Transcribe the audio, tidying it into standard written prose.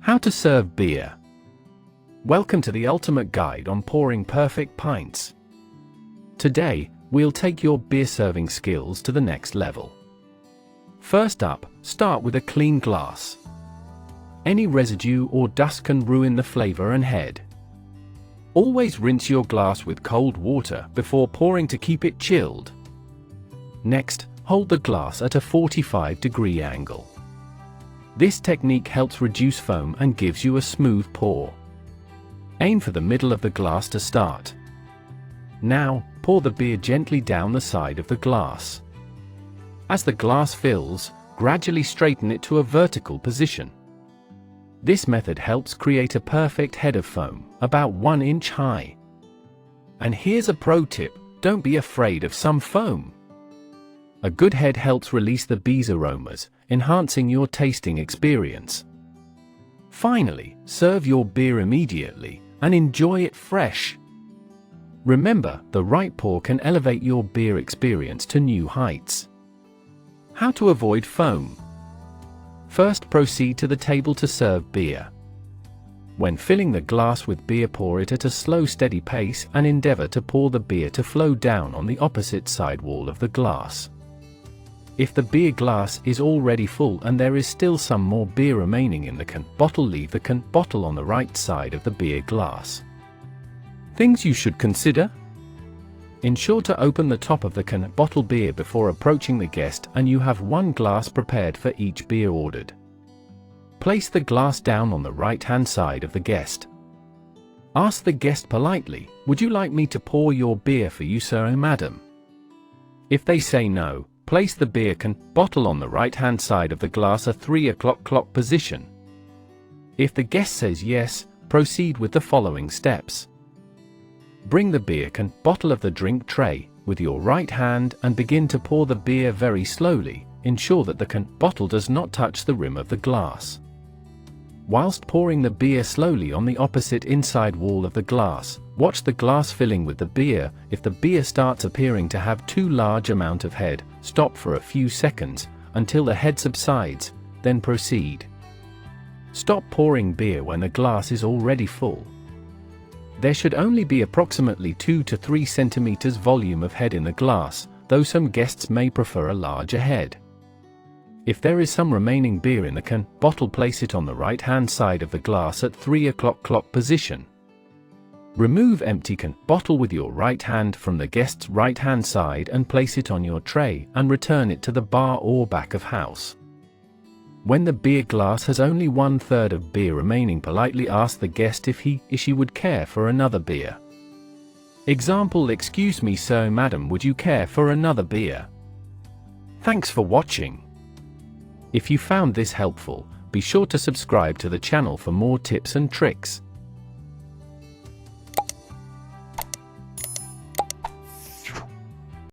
How to serve beer. Welcome to the ultimate guide on pouring perfect pints. Today, we'll take your beer serving skills to the next level. First up, start with a clean glass. Any residue or dust can ruin the flavor and head. Always rinse your glass with cold water before pouring to keep it chilled. Next, hold the glass at a 45-degree angle. This technique helps reduce foam and gives you a smooth pour. Aim for the middle of the glass to start. Now, pour the beer gently down the side of the glass. As the glass fills, gradually straighten it to a vertical position. This method helps create a perfect head of foam, about 1 inch high. And here's a pro tip: don't be afraid of some foam. A good head helps release the beer's aromas, enhancing your tasting experience. Finally, serve your beer immediately and enjoy it fresh. Remember, the right pour can elevate your beer experience to new heights. How to avoid foam. First, proceed to the table to serve beer. When filling the glass with beer, pour it at a slow, steady pace and endeavor to pour the beer to flow down on the opposite side wall of the glass. If the beer glass is already full and there is still some more beer remaining in the bottle, leave the bottle on the right side of the beer glass. Things you should consider: ensure to open the top of the bottle beer before approaching the guest, and you have 1 glass prepared for each beer ordered. Place the glass down on the right-hand side of the guest. Ask the guest politely, "Would you like me to pour your beer for you, sir or madam?" If they say no, place the beer bottle on the right-hand side of the glass, a 3 o'clock clock position. If the guest says yes, proceed with the following steps. Bring the beer bottle of the drink tray with your right hand and begin to pour the beer very slowly. Ensure that the bottle does not touch the rim of the glass. Whilst pouring the beer slowly on the opposite inside wall of the glass, watch the glass filling with the beer. If the beer starts appearing to have too large amount of head, stop for a few seconds until the head subsides, then proceed. Stop pouring beer when the glass is already full. There should only be approximately 2 to 3 centimeters volume of head in the glass, though some guests may prefer a larger head. If there is some remaining beer in the bottle, place it on the right-hand side of the glass at 3 o'clock clock position. Remove empty bottle with your right hand from the guest's right-hand side and place it on your tray and return it to the bar or back of house. When the beer glass has only 1/3 of beer remaining, politely ask the guest if he or she would care for another beer. Example: "Excuse me, sir, madam, would you care for another beer?" Thanks for watching. If you found this helpful, be sure to subscribe to the channel for more tips and tricks.